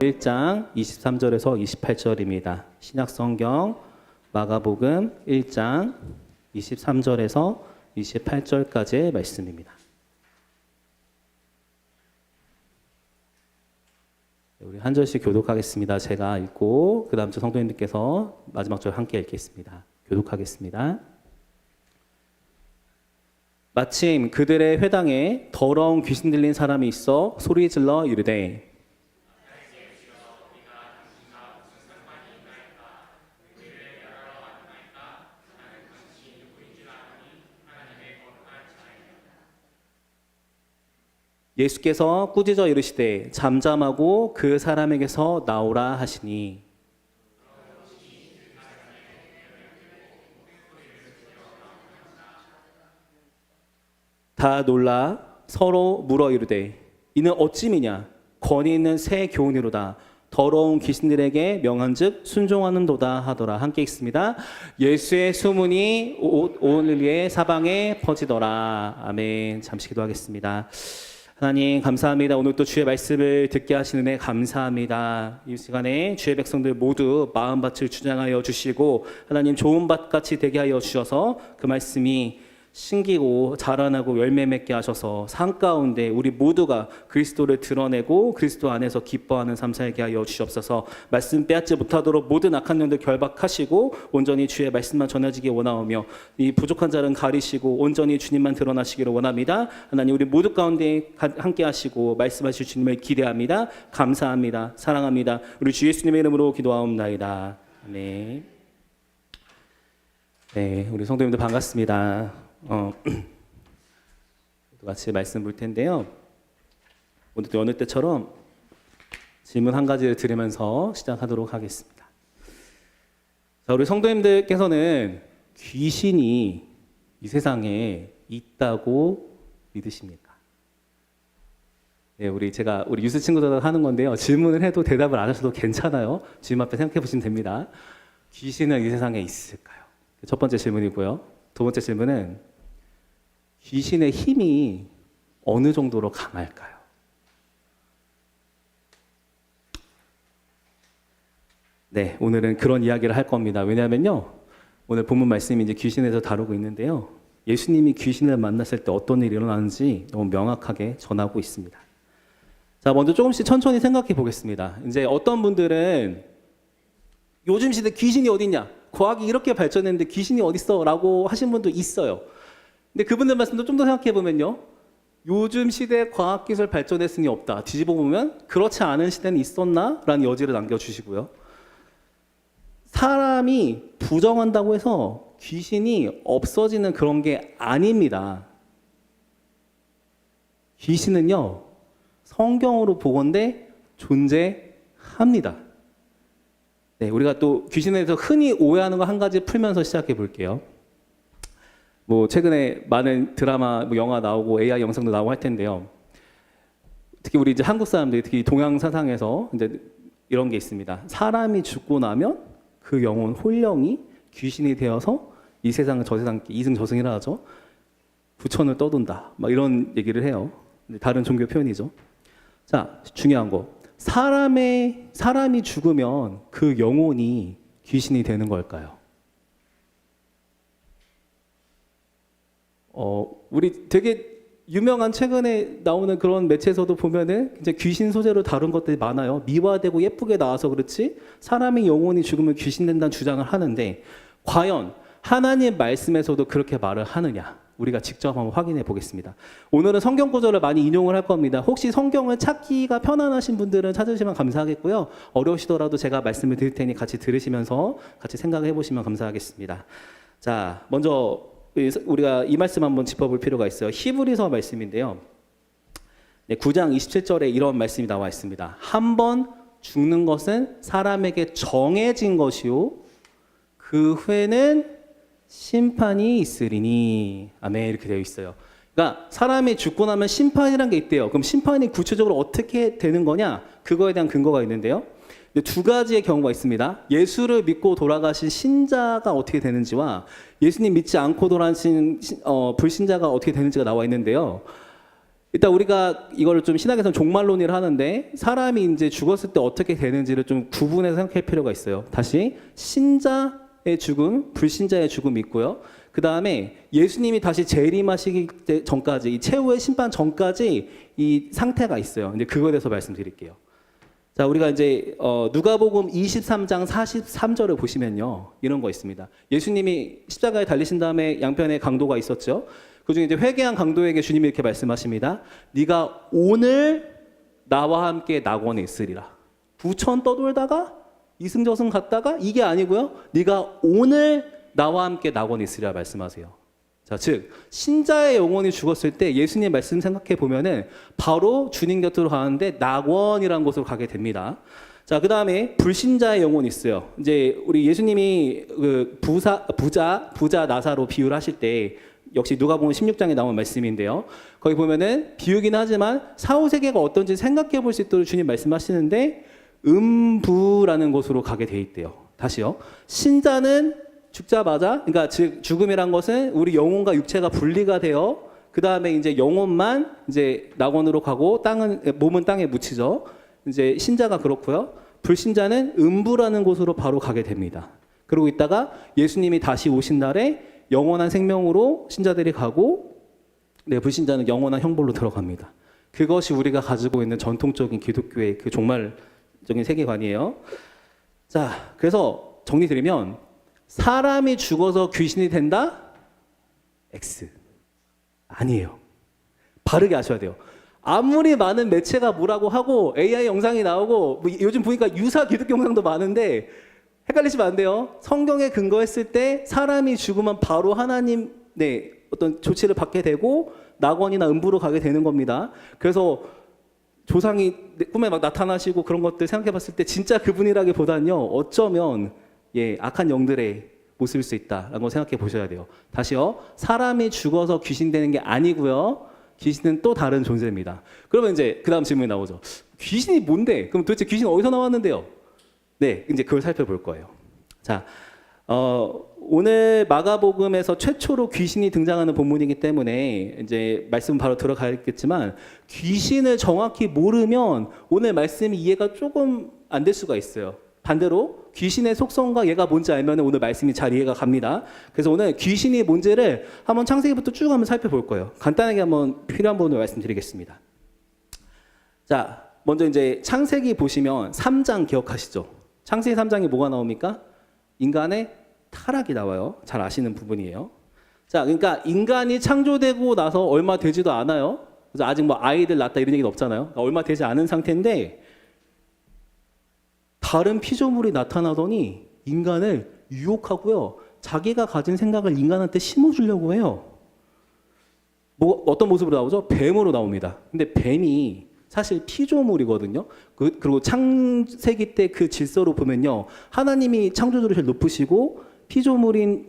1장 23절에서 28절입니다. 신약성경 마가복음 1장 23절에서 28절까지의 말씀입니다. 우리 한 절씩 교독하겠습니다. 제가 읽고 그 다음 주 성도님들께서 마지막 절 함께 읽겠습니다. 교독하겠습니다. 마침 그들의 회당에 더러운 귀신 들린 사람이 있어 소리질러 이르되 예수께서 꾸짖어 이르시되 잠잠하고 그 사람에게서 나오라 하시니 다 놀라 서로 물어 이르되 이는 어찌미냐 권위 있는 새 교훈이로다 더러운 귀신들에게 명한즉 순종하는도다 하더라. 함께 읽습니다. 예수의 소문이 온 인류의 사방에 퍼지더라. 아멘. 잠시 기도하겠습니다. 하나님 감사합니다. 오늘 또 주의 말씀을 듣게 하시는 데 감사합니다. 이 시간에 주의 백성들 모두 마음밭을 주장하여 주시고 하나님 좋은 밭같이 되게 하여 주셔서 그 말씀이 신기고 자라나고 열매 맺게 하셔서 삶 가운데 우리 모두가 그리스도를 드러내고 그리스도 안에서 기뻐하는 삶 살게 하여 주시옵소서. 말씀 빼앗지 못하도록 모든 악한 영들 결박하시고 온전히 주의 말씀만 전해지기 원하오며 이 부족한 자는 가리시고 온전히 주님만 드러나시기를 원합니다. 하나님 우리 모두 가운데 함께 하시고 말씀하실 주님을 기대합니다. 감사합니다. 사랑합니다. 우리 주 예수님의 이름으로 기도하옵나이다. 아멘. 네, 우리 성도님들 반갑습니다. 같이 말씀 볼 텐데요. 오늘도 여느 때처럼 질문 한 가지를 드리면서 시작하도록 하겠습니다. 자, 우리 성도님들께서는 귀신이 이 세상에 있다고 믿으십니까? 네, 우리 유스 친구들 하는 건데요. 질문을 해도 대답을 안 하셔도 괜찮아요. 질문 앞에 생각해 보시면 됩니다. 귀신은 이 세상에 있을까요? 첫 번째 질문이고요. 두 번째 질문은 귀신의 힘이 어느 정도로 강할까요? 네, 오늘은 그런 이야기를 할 겁니다. 왜냐하면요, 오늘 본문 말씀이 이제 귀신에서 다루고 있는데요. 예수님이 귀신을 만났을 때 어떤 일이 일어나는지 너무 명확하게 전하고 있습니다. 자, 먼저 조금씩 천천히 생각해 보겠습니다. 이제 어떤 분들은 요즘 시대 귀신이 어딨냐? 과학이 이렇게 발전했는데 귀신이 어딨어? 라고 하신 분도 있어요. 근데 그분들 말씀도 좀 더 생각해 보면요. 요즘 시대 과학기술 발전했으니 없다. 뒤집어 보면 그렇지 않은 시대는 있었나? 라는 여지를 남겨주시고요. 사람이 부정한다고 해서 귀신이 없어지는 그런 게 아닙니다. 귀신은요. 성경으로 보건대 존재합니다. 네, 우리가 또 귀신에 대해서 흔히 오해하는 거 한 가지 풀면서 시작해 볼게요. 뭐 최근에 많은 드라마, 영화 나오고 AI 영상도 나오고 할 텐데요. 특히 우리 이제 한국 사람들이 특히 동양 사상에서 이제 이런 게 있습니다. 사람이 죽고 나면 그 영혼 혼령이 귀신이 되어서 이 세상을 저 세상 이승저승이라 하죠. 부천을 떠돈다. 막 이런 얘기를 해요. 다른 종교 표현이죠. 자, 중요한 거. 사람이 죽으면 그 영혼이 귀신이 되는 걸까요? 우리 되게 유명한 최근에 나오는 그런 매체에서도 보면은 이제 귀신 소재로 다룬 것들이 많아요. 미화되고 예쁘게 나와서 그렇지 사람의 영혼이 죽으면 귀신 된다는 주장을 하는데 과연 하나님 말씀에서도 그렇게 말을 하느냐? 우리가 직접 한번 확인해 보겠습니다. 오늘은 성경 구절을 많이 인용을 할 겁니다. 혹시 성경을 찾기가 편안하신 분들은 찾으시면 감사하겠고요. 어려우시더라도 제가 말씀을 드릴 테니 같이 들으시면서 같이 생각해 보시면 감사하겠습니다. 자, 먼저 우리가 이 말씀 한번 짚어볼 필요가 있어요. 히브리서 말씀인데요. 네, 9장 27절에 이런 말씀이 나와 있습니다. 한 번 죽는 것은 사람에게 정해진 것이요 그 후에는 심판이 있으리니. 아멘. 이렇게 되어 있어요. 그러니까 사람이 죽고 나면 심판이란 게 있대요. 그럼 심판이 구체적으로 어떻게 되는 거냐? 그거에 대한 근거가 있는데요. 두 가지의 경우가 있습니다. 예수를 믿고 돌아가신 신자가 어떻게 되는지와 예수님 믿지 않고 돌아가신 불신자가 어떻게 되는지가 나와 있는데요. 일단 우리가 이걸 좀 신학에서는 종말론이를 하는데 사람이 이제 죽었을 때 어떻게 되는지를 좀 구분해서 생각할 필요가 있어요. 다시 신자의 죽음, 불신자의 죽음이 있고요. 그 다음에 예수님이 다시 재림하시기 전까지 이 최후의 심판 전까지 이 상태가 있어요. 이제 그거에 대해서 말씀드릴게요. 자, 우리가 이제 누가복음 23장 43절을 보시면요, 이런 거 있습니다. 예수님이 십자가에 달리신 다음에 양편에 강도가 있었죠. 그중에 이제 회개한 강도에게 주님이 이렇게 말씀하십니다. 네가 오늘 나와 함께 낙원에 있으리라. 부천 떠돌다가 이승저승 갔다가 이게 아니고요. 네가 오늘 나와 함께 낙원에 있으리라 말씀하세요. 자, 즉 신자의 영혼이 죽었을 때 예수님 말씀 생각해 보면은 바로 주님 곁으로 가는데 낙원이라는 곳으로 가게 됩니다. 자, 그 다음에 불신자의 영혼이 있어요. 이제 우리 예수님이 그 부자 나사로 비유를 하실 때 역시 누가복음 16장에 나온 말씀인데요. 거기 보면은 비유긴 하지만 사후세계가 어떤지 생각해 볼 수 있도록 주님 말씀하시는데 음부라는 곳으로 가게 돼 있대요. 다시요. 신자는 죽자마자, 그러니까 즉 죽음이란 것은 우리 영혼과 육체가 분리가 되어 그 다음에 이제 영혼만 이제 낙원으로 가고 몸은 땅에 묻히죠. 이제 신자가 그렇고요. 불신자는 음부라는 곳으로 바로 가게 됩니다. 그러고 있다가 예수님이 다시 오신 날에 영원한 생명으로 신자들이 가고, 네, 불신자는 영원한 형벌로 들어갑니다. 그것이 우리가 가지고 있는 전통적인 기독교의 그 종말적인 세계관이에요. 자, 그래서 정리드리면 사람이 죽어서 귀신이 된다? X. 아니에요. 바르게 아셔야 돼요. 아무리 많은 매체가 뭐라고 하고 AI 영상이 나오고 뭐 요즘 보니까 유사 기독교 영상도 많은데 헷갈리시면 안 돼요. 성경에 근거했을 때 사람이 죽으면 바로 하나님 어떤 조치를 받게 되고 낙원이나 음부로 가게 되는 겁니다. 그래서 조상이 꿈에 막 나타나시고 그런 것들 생각해 봤을 때 진짜 그분이라기보다는요, 어쩌면 악한 영들의 모습일 수 있다라고 생각해 보셔야 돼요. 다시요. 사람이 죽어서 귀신 되는 게 아니고요. 귀신은 또 다른 존재입니다. 그러면 이제 그 다음 질문이 나오죠. 귀신이 뭔데? 그럼 도대체 귀신 어디서 나왔는데요? 네, 이제 그걸 살펴볼 거예요. 자, 오늘 마가복음에서 최초로 귀신이 등장하는 본문이기 때문에 이제 말씀 바로 들어가겠지만 귀신을 정확히 모르면 오늘 말씀이 이해가 조금 안 될 수가 있어요. 반대로 귀신의 속성과 얘가 뭔지 알면 오늘 말씀이 잘 이해가 갑니다. 그래서 오늘 귀신이 뭔지를 한번 창세기부터 쭉 한번 살펴볼 거예요. 간단하게 한번 필요한 부분을 말씀드리겠습니다. 자, 먼저 이제 창세기 보시면 3장 기억하시죠? 창세기 3장에 뭐가 나옵니까? 인간의 타락이 나와요. 잘 아시는 부분이에요. 자, 그러니까 인간이 창조되고 나서 얼마 되지도 않아요. 그래서 아직 뭐 아이들 낳았다 이런 얘기는 없잖아요. 그러니까 얼마 되지 않은 상태인데 다른 피조물이 나타나더니 인간을 유혹하고요. 자기가 가진 생각을 인간한테 심어주려고 해요. 뭐 어떤 모습으로 나오죠? 뱀으로 나옵니다. 근데 뱀이 사실 피조물이거든요. 그리고 창세기 때 그 질서로 보면요. 하나님이 창조주를 제일 높으시고 피조물인들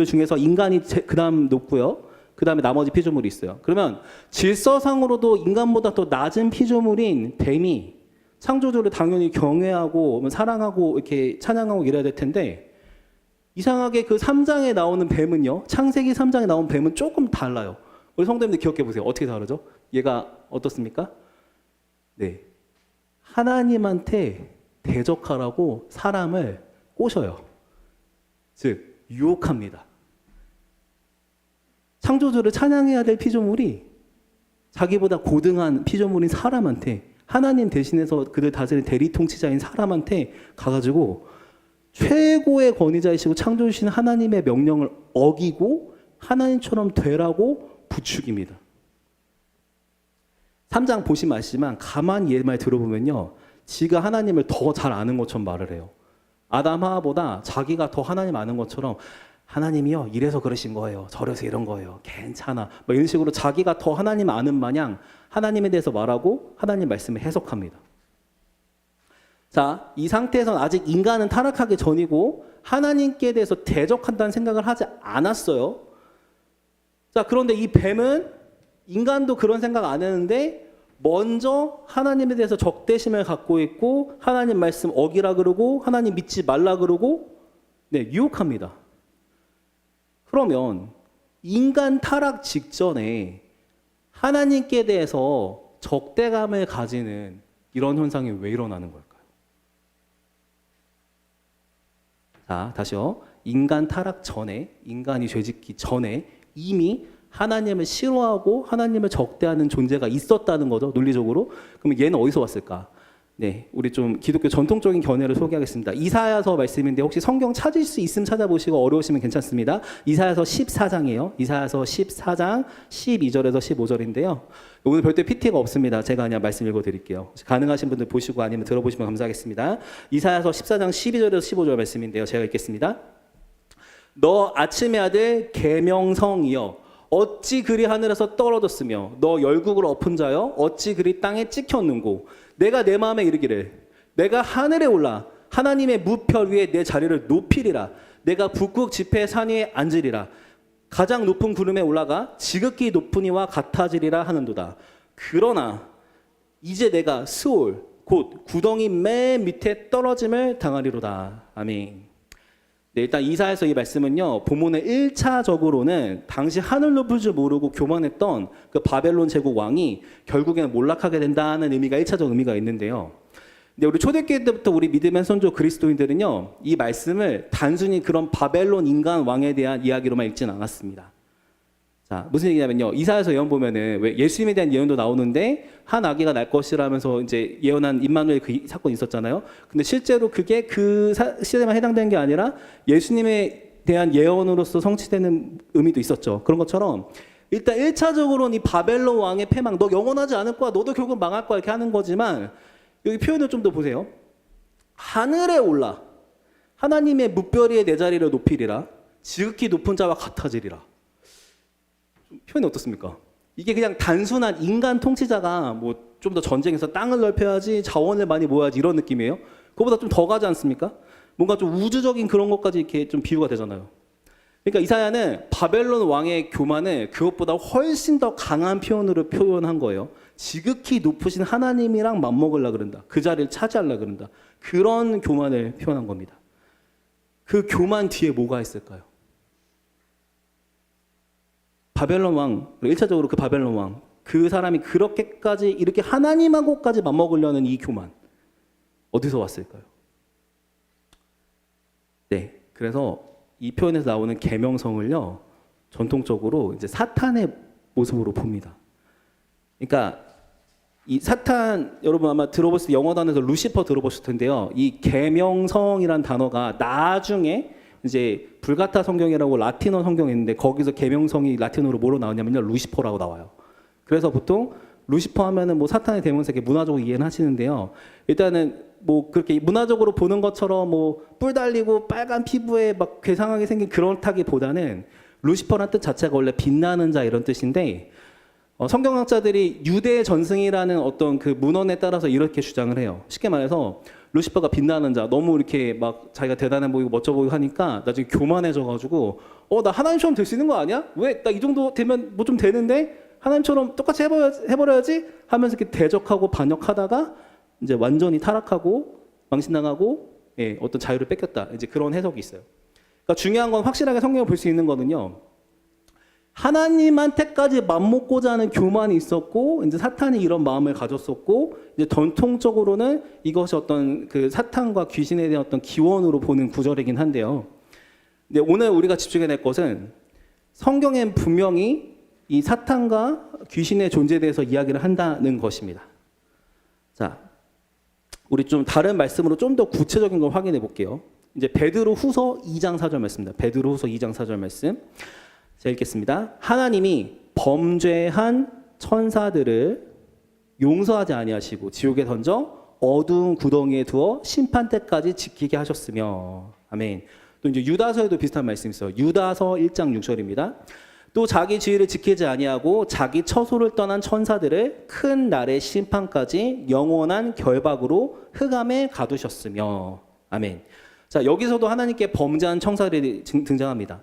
중에서 인간이 그 다음 높고요. 그 다음에 나머지 피조물이 있어요. 그러면 질서상으로도 인간보다 더 낮은 피조물인 뱀이 창조주를 당연히 경외하고 사랑하고 이렇게 찬양하고 이래야 될 텐데 이상하게 그 3장에 나오는 뱀은요. 창세기 3장에 나온 뱀은 조금 달라요. 우리 성도님들 기억해 보세요. 어떻게 다르죠? 얘가 어떻습니까? 네, 하나님한테 대적하라고 사람을 꼬셔요. 즉 유혹합니다. 창조주를 찬양해야 될 피조물이 자기보다 고등한 피조물인 사람한테 하나님 대신해서 그들 다스리는 대리 통치자인 사람한테 가가지고 최고의 권위자이시고 창조주신 하나님의 명령을 어기고 하나님처럼 되라고 부추깁니다. 3장 보시면 아시지만 가만히 얘 말 들어보면요. 지가 하나님을 더 잘 아는 것처럼 말을 해요. 아담 하와보다 자기가 더 하나님 아는 것처럼 하나님이요 이래서 그러신 거예요. 저래서 이런 거예요. 괜찮아. 뭐 이런 식으로 자기가 더 하나님 아는 마냥 하나님에 대해서 말하고 하나님 말씀을 해석합니다. 자, 이 상태에서는 아직 인간은 타락하기 전이고 하나님께 대해서 대적한다는 생각을 하지 않았어요. 자, 그런데 이 뱀은 인간도 그런 생각 안 했는데 먼저 하나님에 대해서 적대심을 갖고 있고 하나님 말씀 어기라 그러고 하나님 믿지 말라 그러고 유혹합니다. 그러면 인간 타락 직전에 하나님께 대해서 적대감을 가지는 이런 현상이 왜 일어나는 걸까요? 자, 다시요. 인간 타락 전에, 인간이 죄짓기 전에 이미 하나님을 싫어하고 하나님을 적대하는 존재가 있었다는 거죠, 논리적으로. 그럼 얘는 어디서 왔을까? 네, 우리 좀 기독교 전통적인 견해를 소개하겠습니다. 이사야서 말씀인데 혹시 성경 찾을 수 있으면 찾아보시고 어려우시면 괜찮습니다. 이사야서 14장이에요. 이사야서 14장 12절에서 15절인데요. 오늘 별도의 PT가 없습니다. 제가 그냥 말씀 읽어드릴게요. 가능하신 분들 보시고 아니면 들어보시면 감사하겠습니다. 이사야서 14장 12절에서 15절 말씀인데요. 제가 읽겠습니다. 너 아침의 아들 계명성이여 어찌 그리 하늘에서 떨어졌으며 너 열국을 엎은 자여 어찌 그리 땅에 찍혔는고 내가 내 마음에 이르기를 내가 하늘에 올라 하나님의 무별 위에 내 자리를 높이리라 내가 북극 지폐의 산 위에 앉으리라 가장 높은 구름에 올라가 지극히 높은 이와 같아지리라 하는도다. 그러나 이제 내가 스올 곧 구덩이 맨 밑에 떨어짐을 당하리로다. 아멘. 네, 일단 이사야서 이 말씀은요, 본문의 1차적으로는 당시 하늘 높을 줄 모르고 교만했던 그 바벨론 제국 왕이 결국에는 몰락하게 된다는 의미가 1차적 의미가 있는데요. 근데 우리 초대교회 때부터 우리 믿음의 선조 그리스도인들은요, 이 말씀을 단순히 그런 바벨론 인간 왕에 대한 이야기로만 읽지는 않았습니다. 자, 무슨 얘기냐면요. 이사야서 예언 보면은 왜 예수님에 대한 예언도 나오는데 한 아기가 날 것이라면서 이제 예언한 임마누엘 그 사건이 있었잖아요. 근데 실제로 그게 그 시대만 해당되는 게 아니라 예수님에 대한 예언으로서 성취되는 의미도 있었죠. 그런 것처럼 일단 1차적으로는 이 바벨론 왕의 패망, 너 영원하지 않을 거야. 너도 결국 망할 거야. 이렇게 하는 거지만 여기 표현을 좀 더 보세요. 하늘에 올라 하나님의 무별 위에 내 자리를 높이리라 지극히 높은 자와 같아지리라. 표현이 어떻습니까? 이게 그냥 단순한 인간 통치자가 뭐 좀 더 전쟁에서 땅을 넓혀야지 자원을 많이 모아야지 이런 느낌이에요. 그거보다 좀 더 가지 않습니까? 뭔가 좀 우주적인 그런 것까지 이렇게 좀 비유가 되잖아요. 그러니까 이사야는 바벨론 왕의 교만을 그것보다 훨씬 더 강한 표현으로 표현한 거예요. 지극히 높으신 하나님이랑 맞먹으려 그런다. 그 자리를 차지하려 그런다. 그런 교만을 표현한 겁니다. 그 교만 뒤에 뭐가 있을까요? 바벨론 왕, 1차적으로 그 바벨론 왕, 그 사람이 그렇게까지 이렇게 하나님하고까지 맞먹으려는 이 교만, 어디서 왔을까요? 네, 그래서 이 표현에서 나오는 계명성을요, 전통적으로 이제 사탄의 모습으로 봅니다. 그러니까 이 사탄, 여러분 아마 들어보실 때 영어 단어에서 루시퍼 들어보실 텐데요. 이 계명성이란 단어가 나중에 이제 불가타 성경이라고 라틴어 성경이 있는데 거기서 계명성이 라틴어로 뭐로 나오냐면요, 루시퍼라고 나와요. 그래서 보통 루시퍼 하면은 뭐 사탄의 대명사 이렇게 문화적으로 이해는 하시는데요. 일단은 뭐 그렇게 문화적으로 보는 것처럼 뭐 뿔 달리고 빨간 피부에 막 괴상하게 생긴 그렇다기보다는 루시퍼란 뜻 자체가 원래 빛나는 자 이런 뜻인데 성경학자들이 유대 전승이라는 어떤 그 문헌에 따라서 이렇게 주장을 해요. 쉽게 말해서 루시퍼가 빛나는 자, 너무 이렇게 막 자기가 대단해 보이고 멋져 보이고 하니까 나중에 교만해져가지고 나 하나님처럼 될 수 있는 거 아니야? 왜? 나 이 정도 되면 뭐 좀 되는데? 하나님처럼 똑같이 해버려야지? 하면서 이렇게 대적하고 반역하다가 이제 완전히 타락하고 망신당하고 어떤 자유를 뺏겼다. 이제 그런 해석이 있어요. 그러니까 중요한 건 확실하게 성경을 볼 수 있는 거는요. 하나님한테까지 맘먹고자 하는 교만이 있었고, 이제 사탄이 이런 마음을 가졌었고, 이제 전통적으로는 이것이 어떤 그 사탄과 귀신에 대한 어떤 기원으로 보는 구절이긴 한데요. 근데 오늘 우리가 집중해야 될 것은 성경엔 분명히 이 사탄과 귀신의 존재에 대해서 이야기를 한다는 것입니다. 자, 우리 좀 다른 말씀으로 좀 더 구체적인 걸 확인해 볼게요. 이제 베드로 후서 2장 4절 말씀입니다. 베드로 후서 2장 4절 말씀. 제가 읽겠습니다. 하나님이 범죄한 천사들을 용서하지 아니하시고 지옥에 던져 어두운 구덩이에 두어 심판 때까지 지키게 하셨으며. 아멘. 또 이제 유다서에도 비슷한 말씀이 있어요. 유다서 1장 6절입니다. 또 자기 지위를 지키지 아니하고 자기 처소를 떠난 천사들을 큰 날의 심판까지 영원한 결박으로 흑암에 가두셨으며. 아멘. 자, 여기서도 하나님께 범죄한 천사들이 등장합니다.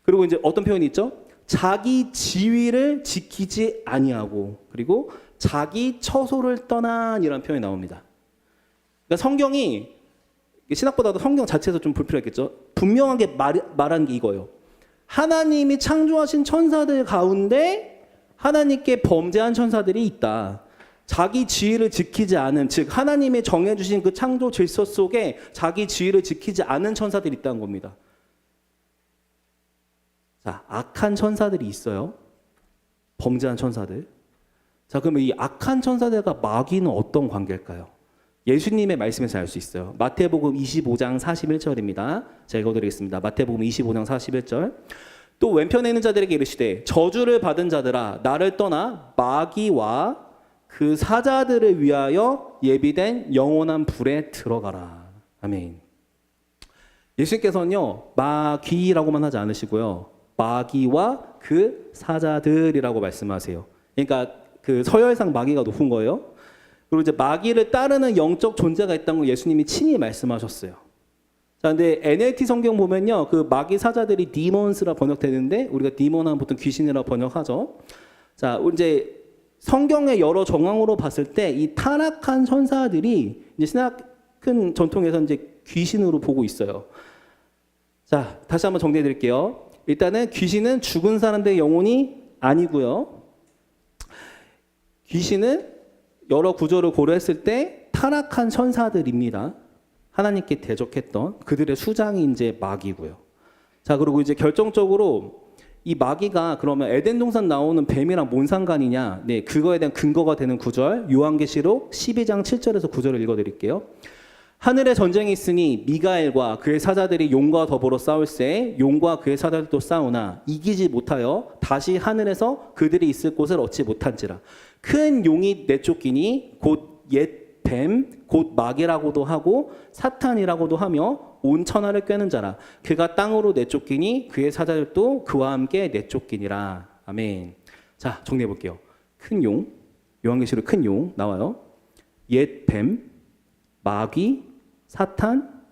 그리고 이제 어떤 표현이 있죠? 자기 지위를 지키지 아니하고 그리고 자기 처소를 떠난 이라는 표현이 나옵니다. 그러니까 성경이 신학보다도 성경 자체에서 좀 불필요했겠죠. 분명하게 말한 게 이거예요. 하나님이 창조하신 천사들 가운데 하나님께 범죄한 천사들이 있다. 자기 지위를 지키지 않은, 즉 하나님이 정해주신 그 창조 질서 속에 자기 지위를 지키지 않은 천사들이 있다는 겁니다. 자, 악한 천사들이 있어요. 범죄한 천사들. 자, 그러면 이 악한 천사들과 마귀는 어떤 관계일까요? 예수님의 말씀에서 알 수 있어요. 마태복음 25장 41절입니다. 제가 읽어드리겠습니다. 마태복음 25장 41절. 또 왼편에 있는 자들에게 이르시되 저주를 받은 자들아 나를 떠나 마귀와 그 사자들을 위하여 예비된 영원한 불에 들어가라. 아멘. 예수님께서는요 마귀라고만 하지 않으시고요 마귀와 그 사자들이라고 말씀하세요. 그러니까 그 서열상 마귀가 높은 거예요. 그리고 이제 마귀를 따르는 영적 존재가 있다는 걸 예수님이 친히 말씀하셨어요. 자, 근데 NLT 성경 보면요, 그 마귀 사자들이 demons라 번역되는데 우리가 demon하면 보통 귀신이라 번역하죠. 자, 이제 성경의 여러 정황으로 봤을 때 이 타락한 천사들이 이제 신학큰 전통에서 이제 귀신으로 보고 있어요. 자, 다시 한번 정리해 드릴게요. 일단은 귀신은 죽은 사람들의 영혼이 아니고요. 귀신은 여러 구조를 고려했을 때 타락한 천사들입니다. 하나님께 대적했던 그들의 수장이 이제 마귀고요. 자, 그리고 이제 결정적으로 이 마귀가 그러면 에덴 동산 나오는 뱀이랑 뭔 상관이냐? 네, 그거에 대한 근거가 되는 구절 요한계시록 12장 7절에서 9절을 읽어드릴게요. 하늘에 전쟁이 있으니 미가엘과 그의 사자들이 용과 더불어 싸울새 용과 그의 사자들도 싸우나 이기지 못하여 다시 하늘에서 그들이 있을 곳을 얻지 못한지라. 큰 용이 내쫓기니 곧 옛 뱀, 곧 마귀라고도 하고 사탄이라고도 하며 온 천하를 꿰는 자라. 그가 땅으로 내쫓기니 그의 사자들도 그와 함께 내쫓기니라. 아멘. 자, 정리해 볼게요. 큰 용, 요한계시록 큰 용 나와요. 옛 뱀, 마귀, 사탄,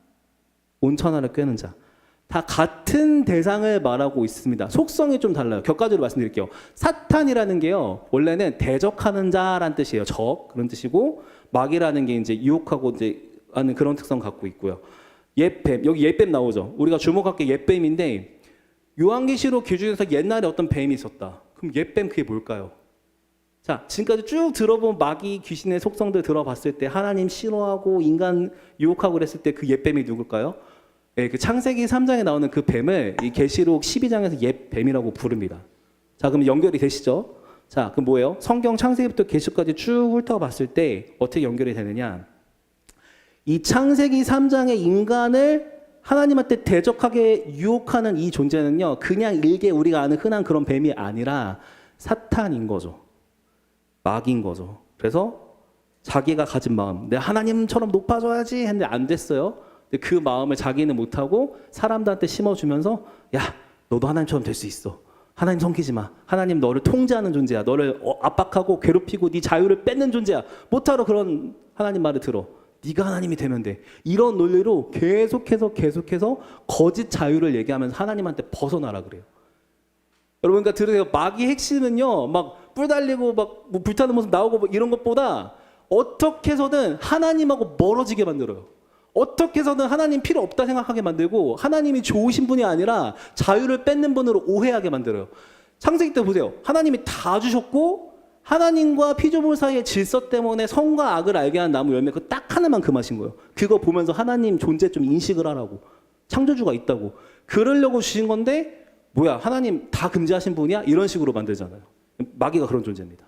온 천하를 꿰는 자. 다 같은 대상을 말하고 있습니다. 속성이 좀 달라요. 격가지로 말씀드릴게요. 사탄이라는 게요, 원래는 대적하는 자란 뜻이에요. 적 그런 뜻이고, 마귀라는 게 이제 유혹하고 이제 하는 그런 특성 갖고 있고요. 옛뱀, 여기 옛뱀 나오죠. 우리가 주목할 게 옛뱀인데 요한계시록 기준에서 옛날에 어떤 뱀이 있었다. 그럼 옛뱀 그게 뭘까요? 자, 지금까지 쭉 들어본 마귀 귀신의 속성들 들어봤을 때 하나님 싫어하고 인간 유혹하고 그랬을 때 그 옛뱀이 누굴까요? 네, 그 창세기 3장에 나오는 그 뱀을 이 계시록 12장에서 옛뱀이라고 부릅니다. 자, 그럼 연결이 되시죠? 자, 그럼 뭐예요? 성경 창세기부터 계시록까지 쭉 훑어봤을 때 어떻게 연결이 되느냐? 이 창세기 3장의 인간을 하나님한테 대적하게 유혹하는 이 존재는요, 그냥 일개 우리가 아는 흔한 그런 뱀이 아니라 사탄인 거죠. 마귀인 거죠. 그래서 자기가 가진 마음, 내가 하나님처럼 높아져야지 했는데 안 됐어요. 근데 그 마음을 자기는 못하고 사람들한테 심어주면서 야, 너도 하나님처럼 될 수 있어. 하나님 섬기지 마. 하나님 너를 통제하는 존재야. 너를 압박하고 괴롭히고 네 자유를 뺏는 존재야. 못하러 그런 하나님 말을 들어. 네가 하나님이 되면 돼. 이런 논리로 계속해서 거짓 자유를 얘기하면서 하나님한테 벗어나라 그래요. 여러분, 그러니까 들으세요. 마귀 핵심은요, 막 뿔 달리고 막 뭐 불타는 모습 나오고 뭐 이런 것보다 어떻게 해서든 하나님하고 멀어지게 만들어요. 어떻게 해서든 하나님 필요 없다 생각하게 만들고 하나님이 좋으신 분이 아니라 자유를 뺏는 분으로 오해하게 만들어요. 창세기 때 보세요. 하나님이 다 주셨고 하나님과 피조물 사이의 질서 때문에 선과 악을 알게 한 나무 열매 그 딱 하나만 금하신 거예요. 그거 보면서 하나님 존재 좀 인식을 하라고. 창조주가 있다고. 그러려고 주신 건데 뭐야, 하나님 다 금지하신 분이야? 이런 식으로 만들잖아요. 마귀가 그런 존재입니다.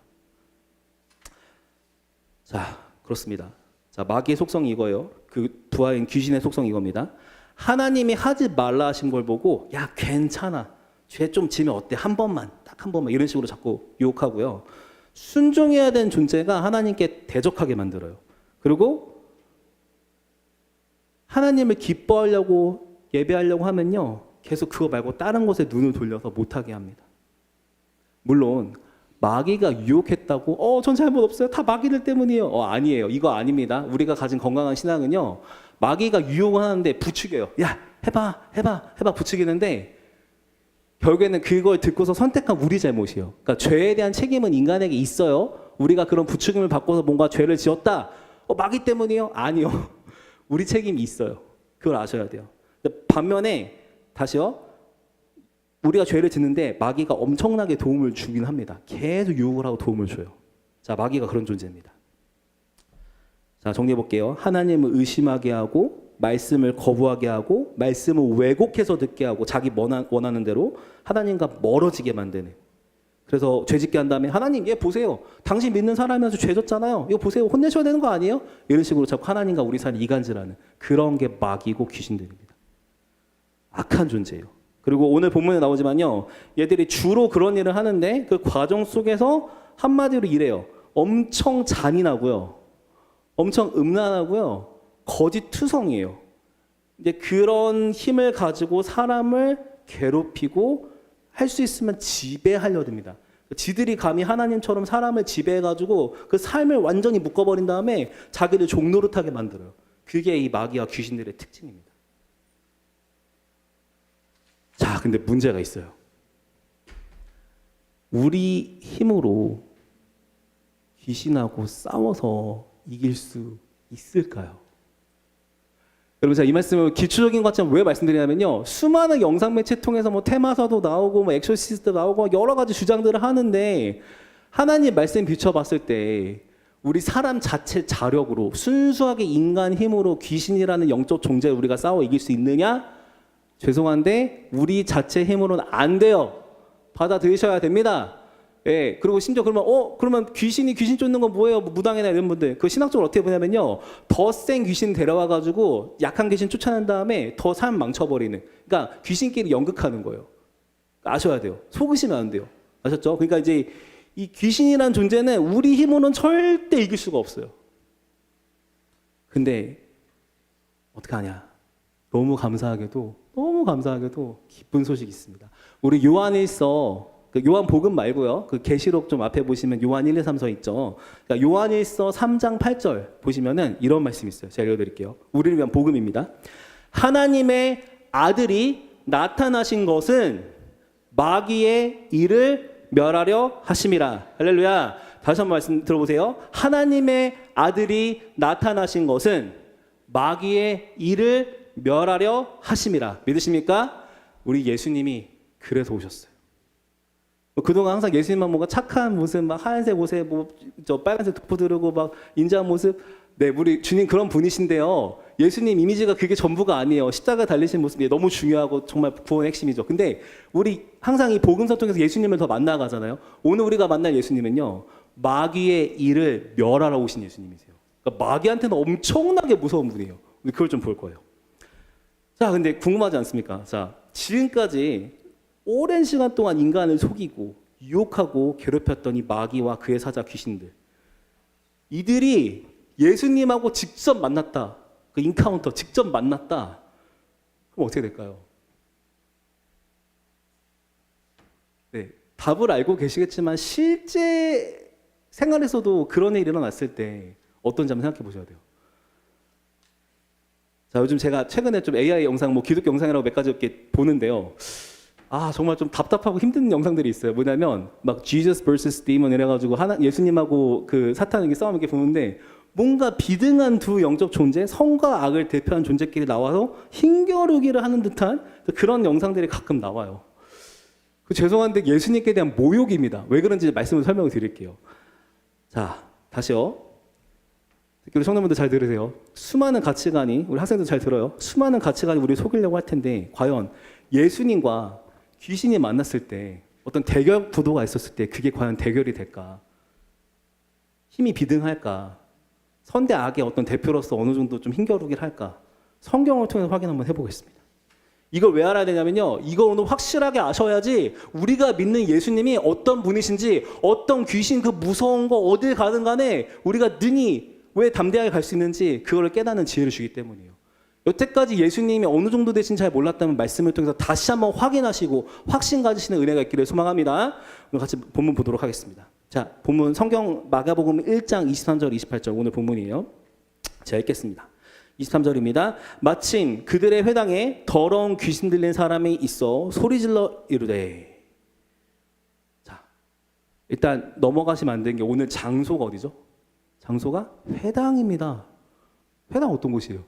자, 그렇습니다. 자, 마귀의 속성이 이거예요. 그 부하인 귀신의 속성이 이겁니다. 하나님이 하지 말라 하신 걸 보고 야, 괜찮아. 죄 좀 지면 어때? 한 번만, 딱 한 번만 이런 식으로 자꾸 유혹하고요. 순종해야 되는 존재가 하나님께 대적하게 만들어요. 그리고 하나님을 기뻐하려고 예배하려고 하면요, 계속 그거 말고 다른 곳에 눈을 돌려서 못하게 합니다. 물론 마귀가 유혹했다고 전 잘못 없어요. 다 마귀들 때문이에요. 아니에요. 이거 아닙니다. 우리가 가진 건강한 신앙은요, 마귀가 유혹을 하는데 부추겨요. 야, 해봐 부추기는데 결국에는 그걸 듣고서 선택한 우리 잘못이에요. 그러니까 죄에 대한 책임은 인간에게 있어요. 우리가 그런 부추김을 받고서 뭔가 죄를 지었다. 마귀 때문이에요? 아니요. 우리 책임이 있어요. 그걸 아셔야 돼요. 반면에 다시요, 우리가 죄를 짓는데 마귀가 엄청나게 도움을 주긴 합니다. 계속 유혹을 하고 도움을 줘요. 자, 마귀가 그런 존재입니다. 자, 정리해 볼게요. 하나님을 의심하게 하고, 말씀을 거부하게 하고, 말씀을 왜곡해서 듣게 하고, 자기 원하는 대로 하나님과 멀어지게 만드는. 그래서 죄 짓게 한 다음에 하나님, 얘 보세요. 당신 믿는 사람이면서 죄 졌잖아요. 이거 보세요. 혼내셔야 되는 거 아니에요? 이런 식으로 자꾸 하나님과 우리 사이 이간질하는 그런 게 마귀고 귀신들입니다. 악한 존재예요. 그리고 오늘 본문에 나오지만요, 얘들이 주로 그런 일을 하는데 그 과정 속에서 한마디로 이래요. 엄청 잔인하고요, 엄청 음란하고요, 거짓투성이에요. 이제 그런 힘을 가지고 사람을 괴롭히고 할 수 있으면 지배하려 듭니다. 지들이 감히 하나님처럼 사람을 지배해가지고 그 삶을 완전히 묶어버린 다음에 자기를 종노릇하게 만들어요. 그게 이 마귀와 귀신들의 특징입니다. 자, 근데 문제가 있어요. 우리 힘으로 귀신하고 싸워서 이길 수 있을까요? 여러분, 제가 이 말씀을 기초적인 것처럼 왜 말씀드리냐면요, 수많은 영상 매체 통해서 뭐 테마서도 나오고 뭐 엑소시스트 나오고 여러 가지 주장들을 하는데, 하나님 말씀 비춰봤을 때 우리 사람 자체 자력으로 순수하게 인간 힘으로 귀신이라는 영적 존재를 우리가 싸워 이길 수 있느냐? 죄송한데 우리 자체 힘으로는 안 돼요. 받아들이셔야 됩니다. 예, 그리고 심지어 그러면 귀신이 귀신 쫓는 건 뭐예요? 무당이나 이런 분들. 그 신학적으로 어떻게 보냐면요, 더 센 귀신 데려와가지고 약한 귀신 쫓아낸 다음에 더 삶 망쳐버리는. 그러니까 귀신끼리 연극하는 거예요. 아셔야 돼요. 속으시면 안 돼요. 아셨죠? 그러니까 이제 이 귀신이란 존재는 우리 힘으로는 절대 이길 수가 없어요. 근데 어떡하냐? 너무 감사하게도 기쁜 소식이 있습니다. 우리 요한일서, 요한복음 말고요, 그 계시록 좀 앞에 보시면 요한 1, 2, 3서 있죠. 그러니까 요한일서 3장 8절 보시면은 이런 말씀이 있어요. 제가 읽어드릴게요. 우리를 위한 복음입니다. 하나님의 아들이 나타나신 것은 마귀의 일을 멸하려 하심이라. 할렐루야. 다시 한번 말씀 들어보세요. 하나님의 아들이 나타나신 것은 마귀의 일을 멸하려 하심이라. 믿으십니까? 우리 예수님이 그래서 오셨어요. 그동안 항상 예수님만 뭔가 착한 모습, 막 하얀색 옷에 저 빨간색 도포 두르고 막 인자한 모습. 네, 우리 주님 그런 분이신데요, 예수님 이미지가 그게 전부가 아니에요. 십자가 달리신 모습이 너무 중요하고 정말 구원의 핵심이죠. 근데 우리 항상 이 복음서 통해서 예수님을 더 만나가잖아요. 오늘 우리가 만날 예수님은요, 마귀의 일을 멸하러 오신 예수님이세요. 그러니까 마귀한테는 엄청나게 무서운 분이에요. 그걸 좀 볼 거예요. 자, 근데 궁금하지 않습니까? 자, 지금까지 오랜 시간 동안 인간을 속이고 유혹하고 괴롭혔던 이 마귀와 그의 사자 귀신들, 이들이 예수님하고 직접 만났다. 그 인카운터 직접 만났다. 그럼 어떻게 될까요? 네, 답을 알고 계시겠지만 실제 생활에서도 그런 일이 일어났을 때 어떤지 한번 생각해 보셔야 돼요. 자, 요즘 제가 최근에 좀 AI 영상, 뭐 기독교 영상이라고 몇 가지 이렇게 보는데요. 아, 정말 좀 답답하고 힘든 영상들이 있어요. 뭐냐면 막 Jesus vs Demon 이래가지고 예수님하고 그 사탄이 이렇게 싸움 이렇게 보는데, 뭔가 비등한 두 영적 존재, 선과 악을 대표하는 존재끼리 나와서 힘겨루기를 하는 듯한 그런 영상들이 가끔 나와요. 죄송한데 예수님께 대한 모욕입니다. 왜 그런지 말씀을 설명을 드릴게요. 자, 다시요. 우리 청년분들 잘 들으세요. 수많은 가치관이, 우리 학생들 잘 들어요. 수많은 가치관이 우리 속이려고 할 텐데, 과연 예수님과 귀신이 만났을 때, 어떤 대결 구도가 있었을 때 그게 과연 대결이 될까? 힘이 비등할까? 선대 악의 어떤 대표로서 어느 정도 좀 힘겨루기를 할까? 성경을 통해서 확인 한번 해보겠습니다. 이걸 왜 알아야 되냐면요, 이걸 오늘 확실하게 아셔야지 우리가 믿는 예수님이 어떤 분이신지, 어떤 귀신 그 무서운 거 어딜 가든 간에 우리가 능히 왜 담대하게 갈 수 있는지 그걸 깨닫는 지혜를 주기 때문이에요. 여태까지 예수님이 어느 정도 되신 잘 몰랐다면 말씀을 통해서 다시 한번 확인하시고 확신 가지시는 은혜가 있기를 소망합니다. 오늘 같이 본문 보도록 하겠습니다. 자, 본문 성경 마가복음 1장 23절 28절 오늘 본문이에요. 제가 읽겠습니다. 23절입니다. 마침 그들의 회당에 더러운 귀신 들린 사람이 있어 소리질러 이르되. 자, 일단 넘어가시면 안 되는 게 오늘 장소가 어디죠? 장소가 회당입니다. 회당 어떤 곳이에요?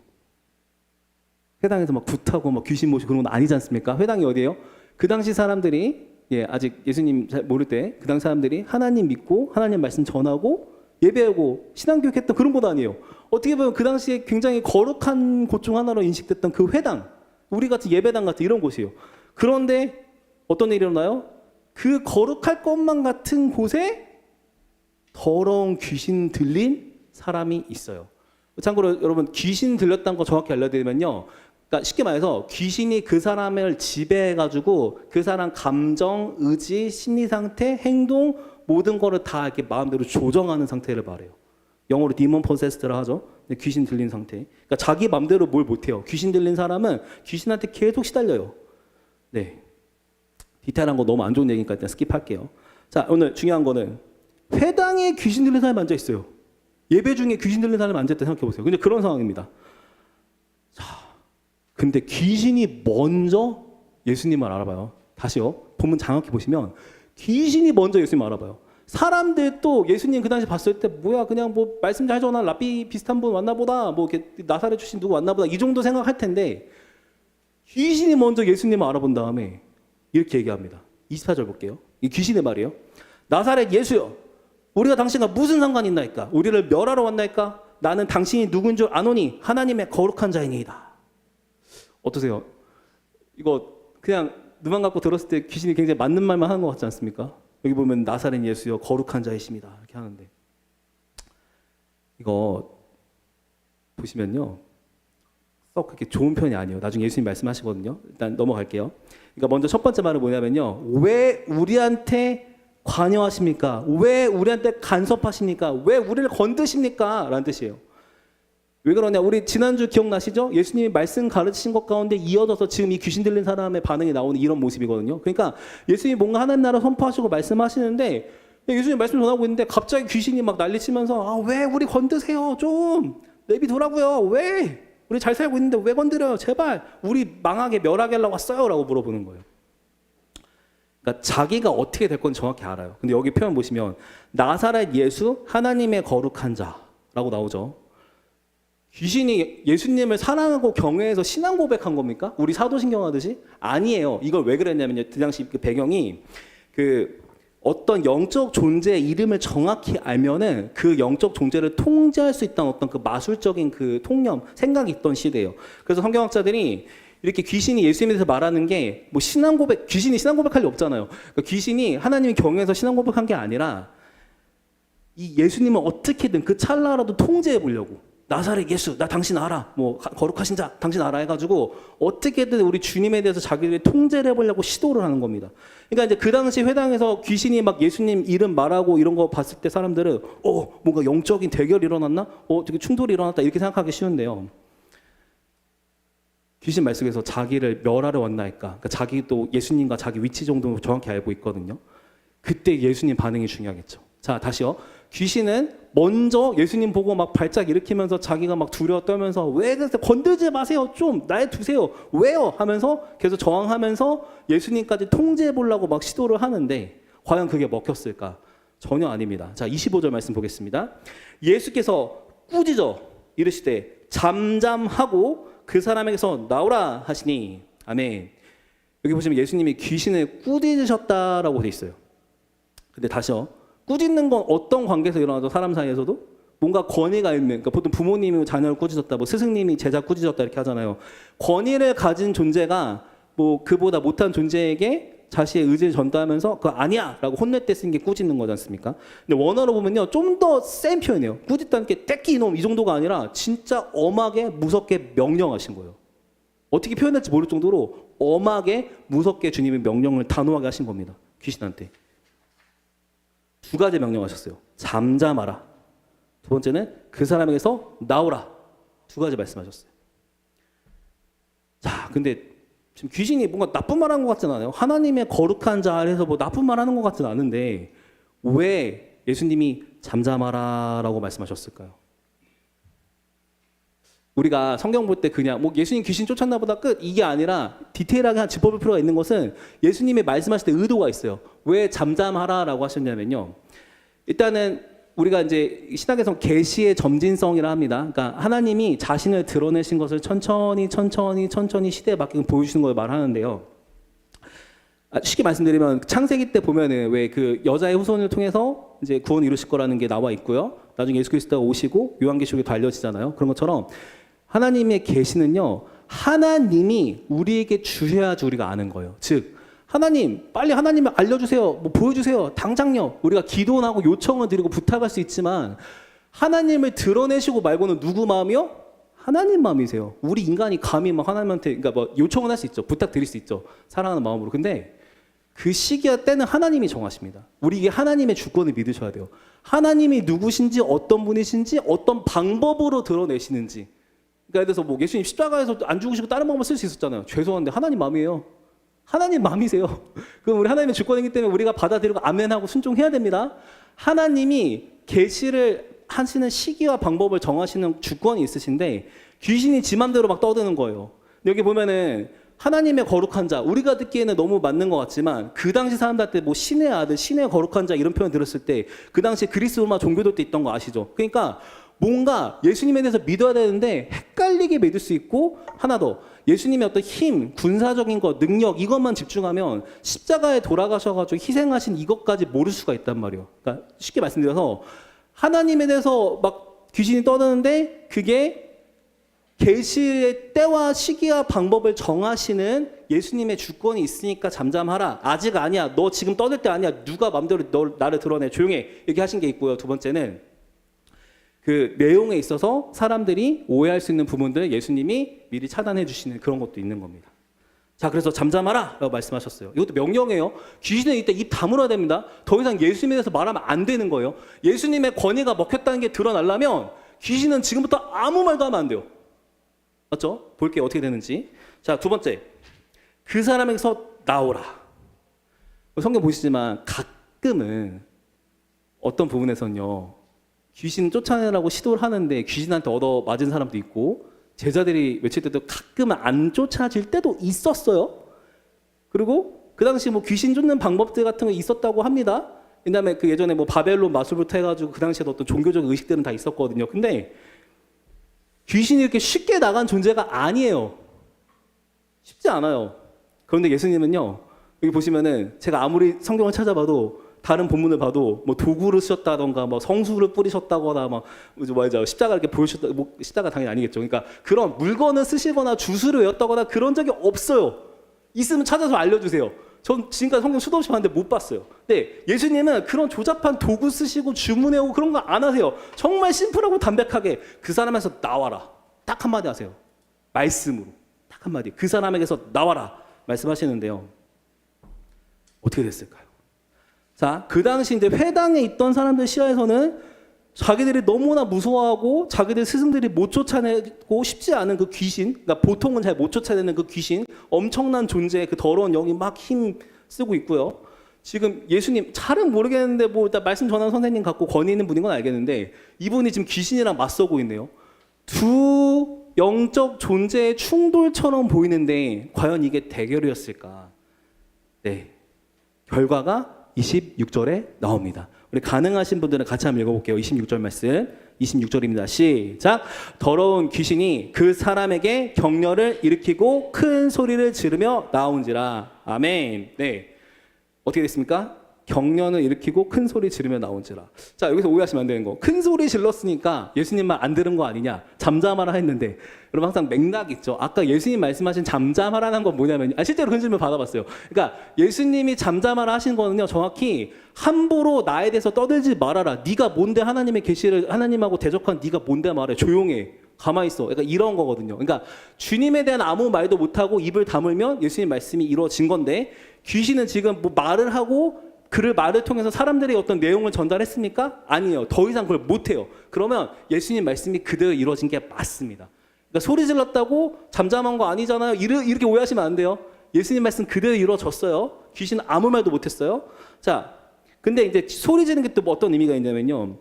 회당에서 막 굿하고 막 귀신 모시고 그런 건 아니지 않습니까? 회당이 어디예요? 그 당시 사람들이 아직 예수님 잘 모를 때 그 당시 사람들이 하나님 믿고 하나님 말씀 전하고 예배하고 신앙교육했던 그런 곳 아니에요. 어떻게 보면 그 당시에 굉장히 거룩한 곳 중 하나로 인식됐던 그 회당, 우리 같은 예배당 같은 이런 곳이에요. 그런데 어떤 일이 일어나요? 그 거룩할 것만 같은 곳에 더러운 귀신 들린 사람이 있어요. 참고로 여러분 귀신 들렸다는 거 정확히 알려드리면요. 그러니까 쉽게 말해서 귀신이 그 사람을 지배해가지고 그 사람 감정, 의지, 심리 상태, 행동 모든 거를 다 이렇게 마음대로 조정하는 상태를 말해요. 영어로 demon possessed라 하죠. 귀신 들린 상태. 그러니까 자기 마음대로 뭘 못해요. 귀신 들린 사람은 귀신한테 계속 시달려요. 네. 디테일한 거 너무 안 좋은 얘기니까 일단 스킵할게요. 자, 오늘 중요한 거는 회당에 귀신 들린 사람이 앉아 있어요. 예배 중에 귀신 들린 사람이 앉아있다 생각해 보세요. 근데 그런 상황입니다. 자, 근데 귀신이 먼저 예수님을 알아봐요. 다시요. 본문 장악해 보시면 귀신이 먼저 예수님을 알아봐요. 사람들도 예수님 그 당시 봤을 때 뭐야 그냥 뭐 말씀 잘 전한 랍비 비슷한 분 왔나 보다 뭐 이렇게 나사렛 출신 누구 왔나 보다 이 정도 생각할 텐데 귀신이 먼저 예수님을 알아본 다음에 이렇게 얘기합니다. 24절 볼게요. 이 귀신의 말이에요. 나사렛 예수여, 우리가 당신과 무슨 상관이 있나이까? 우리를 멸하러 왔나이까? 나는 당신이 누군 줄 아노니 하나님의 거룩한 자이니이다. 어떠세요? 이거 그냥 눈만 감고 들었을 때 귀신이 굉장히 맞는 말만 하는 것 같지 않습니까? 여기 보면 나사렛 예수여 거룩한 자이십니다 이렇게 하는데 이거 보시면요 썩 그렇게 좋은 편이 아니에요. 나중에 예수님 말씀하시거든요. 일단 넘어갈게요. 그러니까 먼저 첫 번째 말은 뭐냐면요. 왜 우리한테 관여하십니까? 왜 우리한테 간섭하십니까? 왜 우리를 건드십니까? 라는 뜻이에요. 왜 그러냐? 우리 지난주 기억나시죠? 예수님이 말씀 가르치신 것 가운데 이어져서 지금 이 귀신 들린 사람의 반응이 나오는 이런 모습이거든요. 그러니까 예수님이 뭔가 하나님 나라 선포하시고 말씀하시는데 예수님 말씀 전하고 있는데 갑자기 귀신이 막 난리치면서 아, 왜 우리 건드세요? 좀 내비두라고요. 왜? 우리 잘 살고 있는데 왜 건드려요? 제발 우리 망하게 멸하게 하려고 왔어요? 라고 물어보는 거예요. 그러니까 자기가 어떻게 될 건 정확히 알아요. 근데 여기 표현 보시면 나사렛 예수 하나님의 거룩한 자라고 나오죠. 귀신이 예수님을 사랑하고 경외해서 신앙 고백한 겁니까? 우리 사도신경 하듯이? 아니에요. 이걸 왜 그랬냐면요. 그 당시 그 배경이 그 어떤 영적 존재의 이름을 정확히 알면은 그 영적 존재를 통제할 수 있다는 어떤 그 마술적인 그 통념, 생각이 있던 시대예요. 그래서 성경학자들이 이렇게 귀신이 예수님에 대해서 말하는 게 뭐 신앙 고백, 귀신이 신앙 고백할 리 없잖아요. 그러니까 귀신이 하나님의 경외해서 신앙 고백한 게 아니라 이 예수님을 어떻게든 그 찰나라도 통제해 보려고. 나사렛 예수, 나 당신 알아. 뭐 거룩하신 자, 당신 알아 해가지고 어떻게든 우리 주님에 대해서 자기들이 통제를 해보려고 시도를 하는 겁니다. 그러니까 이제 그 당시 회당에서 귀신이 막 예수님 이름 말하고 이런 거 봤을 때 사람들은 뭔가 영적인 대결이 일어났나? 되게 충돌이 일어났다 이렇게 생각하기 쉬운데요. 귀신 말씀에서 자기를 멸하러 왔나이까. 그러니까 자기도 예수님과 자기 위치 정도 정확히 알고 있거든요. 그때 예수님 반응이 중요하겠죠. 자, 다시요. 귀신은 먼저 예수님 보고 막 발작 일으키면서 자기가 막 두려워 떨면서 왜 그러세요? 건들지 마세요. 좀 날 두세요. 왜요? 하면서 계속 저항하면서 예수님까지 통제해 보려고 막 시도를 하는데 과연 그게 먹혔을까? 전혀 아닙니다. 자, 25절 말씀 보겠습니다. 예수께서 꾸짖어 이르시되 잠잠하고 그 사람에게서 나오라 하시니 아멘. 여기 보시면 예수님이 귀신을 꾸짖으셨다라고 돼 있어요. 근데 다시요. 꾸짖는 건 어떤 관계에서 일어나죠? 사람 사이에서도? 뭔가 권위가 있는, 그러니까 보통 부모님이 자녀를 꾸짖었다, 뭐 스승님이 제자 꾸짖었다 이렇게 하잖아요. 권위를 가진 존재가 뭐 그보다 못한 존재에게 자신의 의지를 전달하면서 그거 아니야! 라고 혼낼 때 쓰는 게 꾸짖는 거지 않습니까? 근데 원어로 보면요, 좀 더 센 표현이에요. 꾸짖다는 게 떼끼 이놈 이 정도가 아니라 진짜 엄하게 무섭게 명령하신 거예요. 어떻게 표현할지 모를 정도로 엄하게 무섭게 주님의 명령을 단호하게 하신 겁니다. 귀신한테. 두 가지 명령하셨어요. 잠잠하라. 두 번째는 그 사람에게서 나오라. 두 가지 말씀하셨어요. 자, 근데 지금 귀신이 뭔가 나쁜 말 하는 것 같진 않아요. 하나님의 거룩한 자 아래서 뭐 나쁜 말 하는 것 같진 않은데 왜 예수님이 잠잠하라 라고 말씀하셨을까요? 우리가 성경 볼 때 그냥 뭐 예수님 귀신 쫓았나 보다 끝 이게 아니라 디테일하게 한 짚어볼 필요가 있는 것은 예수님이 말씀하실 때 의도가 있어요. 왜 잠잠하라라고 하셨냐면요. 일단은 우리가 이제 신학에서 계시의 점진성이라 합니다. 그러니까 하나님이 자신을 드러내신 것을 천천히 시대에 맞게 보여주시는 걸 말하는데요. 쉽게 말씀드리면 창세기 때 보면은 왜 그 여자의 후손을 통해서 이제 구원을 이루실 거라는 게 나와 있고요. 나중에 예수 그리스도가 오시고 요한계시록에도 알려지잖아요. 그런 것처럼 하나님의 계시는요, 하나님이 우리에게 주셔야지 우리가 아는 거예요. 즉 하나님, 빨리 하나님을 알려주세요. 뭐 보여주세요. 당장요. 우리가 기도하고 요청을 드리고 부탁할 수 있지만 하나님을 드러내시고 말고는 누구 마음이요? 하나님 마음이세요. 우리 인간이 감히 막 하나님한테, 그러니까 뭐 요청은 할 수 있죠. 부탁드릴 수 있죠. 사랑하는 마음으로. 근데 그 시기와 때는 하나님이 정하십니다. 우리 하나님의 주권을 믿으셔야 돼요. 하나님이 누구신지, 어떤 분이신지, 어떤 방법으로 드러내시는지. 그러니까 예를 들어서 뭐 예수님 십자가에서 안 죽으시고 다른 방법을 쓸 수 있었잖아요. 죄송한데 하나님 마음이에요. 하나님 마음이세요. 그럼 우리 하나님의 주권이기 때문에 우리가 받아들이고 아멘하고 순종해야 됩니다. 하나님이 계시를 하시는 시기와 방법을 정하시는 주권이 있으신데 귀신이 지 맘대로 막 떠드는 거예요. 여기 보면은 하나님의 거룩한 자, 우리가 듣기에는 너무 맞는 것 같지만 그 당시 사람들한테 뭐 신의 아들, 신의 거룩한 자 이런 표현 들었을 때 그 당시 그리스 로마 종교도 때 있던 거 아시죠? 그러니까 뭔가 예수님에 대해서 믿어야 되는데 헷갈리게 믿을 수 있고, 하나 더 예수님의 어떤 힘, 군사적인 것, 능력 이것만 집중하면 십자가에 돌아가셔가지고 희생하신 이것까지 모를 수가 있단 말이에요. 그러니까 쉽게 말씀드려서 하나님에 대해서 막 귀신이 떠드는데 그게 계시의 때와 시기와 방법을 정하시는 예수님의 주권이 있으니까 잠잠하라. 아직 아니야. 너 지금 떠들 때 아니야. 누가 마음대로 나를 드러내. 조용해. 이렇게 하신 게 있고요. 두 번째는 그 내용에 있어서 사람들이 오해할 수 있는 부분들 예수님이 미리 차단해 주시는 그런 것도 있는 겁니다. 자, 그래서 잠잠하라 라고 말씀하셨어요. 이것도 명령이에요. 귀신은 이때 입 다물어야 됩니다. 더 이상 예수님에 대해서 말하면 안 되는 거예요. 예수님의 권위가 먹혔다는 게 드러나려면 귀신은 지금부터 아무 말도 하면 안 돼요. 맞죠? 볼게요. 어떻게 되는지. 자, 두 번째. 그 사람에게서 나오라. 성경 보시지만 가끔은 어떤 부분에서는요, 귀신 쫓아내라고 시도를 하는데 귀신한테 얻어 맞은 사람도 있고 제자들이 외칠 때도 가끔은 안 쫓아질 때도 있었어요. 그리고 그 당시 뭐 귀신 쫓는 방법들 같은 거 있었다고 합니다. 그다음에 그 예전에 뭐 바벨론 마술부터 해가지고 그 당시에 어떤 종교적 의식들은 다 있었거든요. 근데 귀신이 이렇게 쉽게 나간 존재가 아니에요. 쉽지 않아요. 그런데 예수님은요, 여기 보시면은 제가 아무리 성경을 찾아봐도 다른 본문을 봐도 뭐 도구를 쓰셨다던가 뭐 성수를 뿌리셨다거나 막 뭐죠 십자가 이렇게 보여주셨다, 뭐 십자가 당연히 아니겠죠. 그러니까 그런 물건을 쓰시거나 주술을 외웠다거나 그런 적이 없어요. 있으면 찾아서 알려주세요. 전 지금까지 성경 수도 없이 봤는데 못 봤어요. 근데 예수님은 그런 조잡한 도구 쓰시고 주문해오고 그런 거 안 하세요. 정말 심플하고 담백하게 그 사람에서 나와라. 딱 한마디 하세요. 말씀으로 딱 한마디. 그 사람에게서 나와라 말씀하시는데요. 어떻게 됐을까요? 자, 그 당시 이제 회당에 있던 사람들 시야에서는 자기들이 너무나 무서워하고 자기들 스승들이 못 쫓아내고 쉽지 않은 그 귀신, 그러니까 보통은 잘 못 쫓아내는 그 귀신, 엄청난 존재, 그 더러운 영이 막 힘 쓰고 있고요. 지금 예수님 잘은 모르겠는데 뭐 일단 말씀 전하는 선생님 갖고 권위 있는 분인 건 알겠는데 이분이 지금 귀신이랑 맞서고 있네요. 두 영적 존재의 충돌처럼 보이는데 과연 이게 대결이었을까? 네, 결과가 26절에 나옵니다. 우리 가능하신 분들은 같이 한번 읽어볼게요. 26절 말씀. 26절입니다. 시작. 더러운 귀신이 그 사람에게 격려를 일으키고 큰 소리를 지르며 나온지라. 아멘. 네. 어떻게 됐습니까? 격려를 일으키고 큰 소리 지르며 나온지라. 자, 여기서 오해하시면 안 되는 거. 큰 소리 질렀으니까 예수님 말 안 들은 거 아니냐? 잠잠하라 했는데, 여러분 항상 맥락 있죠. 아까 예수님 말씀하신 잠잠하라는 건 뭐냐면, 실제로 그런 질문 받아봤어요. 그러니까 예수님이 잠잠하라 하신 거는요, 정확히 함부로 나에 대해서 떠들지 말아라. 네가 뭔데 하나님의 계시를 하나님하고 대적한 네가 뭔데 말해. 조용해. 가만히 있어. 그러니까 이런 거거든요. 그러니까 주님에 대한 아무 말도 못하고 입을 다물면 예수님 말씀이 이루어진 건데, 귀신은 지금 뭐 말을 하고 그를 말을 통해서 사람들이 어떤 내용을 전달했습니까? 아니에요. 더 이상 그걸 못해요. 그러면 예수님 말씀이 그대로 이루어진 게 맞습니다. 그러니까 소리 질렀다고 잠잠한 거 아니잖아요. 이렇게 오해하시면 안 돼요. 예수님 말씀 그대로 이루어졌어요. 귀신은 아무 말도 못했어요. 자, 근데 이제 소리 지르는 게 또 뭐 어떤 의미가 있냐면요.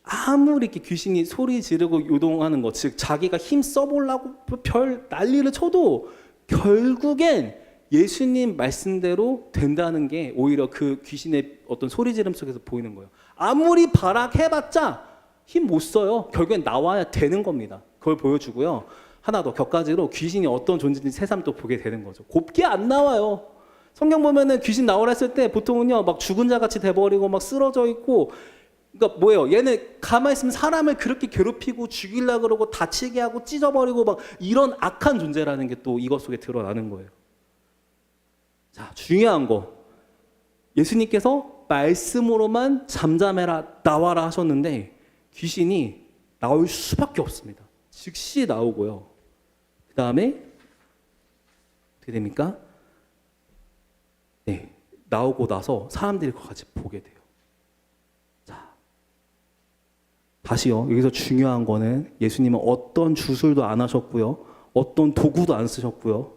아무리 이렇게 귀신이 소리 지르고 요동하는 것, 즉 자기가 힘 써보려고 별 난리를 쳐도 결국엔 예수님 말씀대로 된다는 게 오히려 그 귀신의 어떤 소리 지름 속에서 보이는 거예요. 아무리 발악해봤자 힘 못 써요. 결국엔 나와야 되는 겁니다. 그걸 보여주고요. 하나 더 격가지로 귀신이 어떤 존재인지 새삼 또 보게 되는 거죠. 곱게 안 나와요. 성경 보면은 귀신 나오라 했을 때 보통은요 막 죽은 자 같이 돼버리고 막 쓰러져 있고, 그러니까 뭐예요? 얘는 가만히 있으면 사람을 그렇게 괴롭히고 죽이려고 그러고 다치게 하고 찢어버리고 막 이런 악한 존재라는 게 또 이것 속에 드러나는 거예요. 자, 중요한 거. 예수님께서 말씀으로만 잠잠해라, 나와라 하셨는데 귀신이 나올 수밖에 없습니다. 즉시 나오고요. 그 다음에 어떻게 됩니까? 네, 나오고 나서 사람들이 그거 같이 보게 돼요. 자, 다시요. 여기서 중요한 거는 예수님은 어떤 주술도 안 하셨고요. 어떤 도구도 안 쓰셨고요.